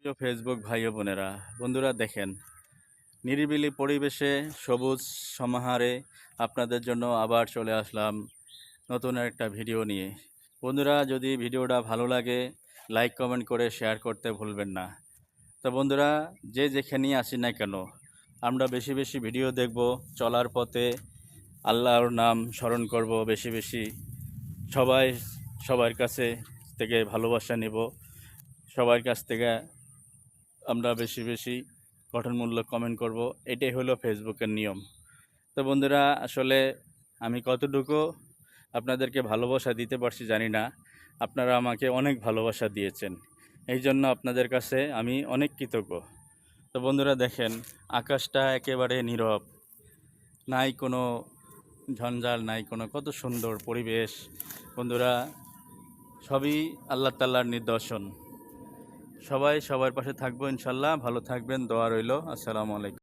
প্রিয় ফেসবুক ভাই ও বোনেরা, বন্ধুরা দেখেন, নিরিবিলি পরিবেশে সবুজ সমাহারে আপনাদের জন্য আবার চলে আসলাম নতুন একটা ভিডিও নিয়ে। বন্ধুরা, যদি ভিডিওটা ভালো লাগে লাইক কমেন্ট করে শেয়ার করতে ভুলবেন না। তো বন্ধুরা, যে যেখানেই আসি না কেন, আমরা বেশি বেশি ভিডিও দেখব, চলার পথে আল্লাহর নাম স্মরণ করব বেশি বেশি, সবাই সবার কাছে থেকে ভালোবাসা নেব, সবার কাছ থেকে আমরা বেশি বেশি গঠনমূলক কমেন্ট করব। এটাই হলো ফেসবুকের নিয়ম। তো বন্ধুরা, আসলে আমি কতটুকু আপনাদেরকে ভালোবাসা দিতে পারছি জানি না। আপনারা আমাকে অনেক ভালোবাসা দিয়েছেন, এই জন্য আপনাদের কাছে আমি অনেক কৃতজ্ঞ। তো বন্ধুরা দেখেন, আকাশটা একেবারে নীরব, নাই কোনো ঝঞ্ঝাল, নাই কোনো, কত সুন্দর পরিবেশ। বন্ধুরা, সবই আল্লাহ তাআলার নিদর্শন। সবাই সবার পাশে থাকবো ইনশাল্লাহ। ভালো থাকবেন, দোয়া রইল। আসসালামু আলাইকুম।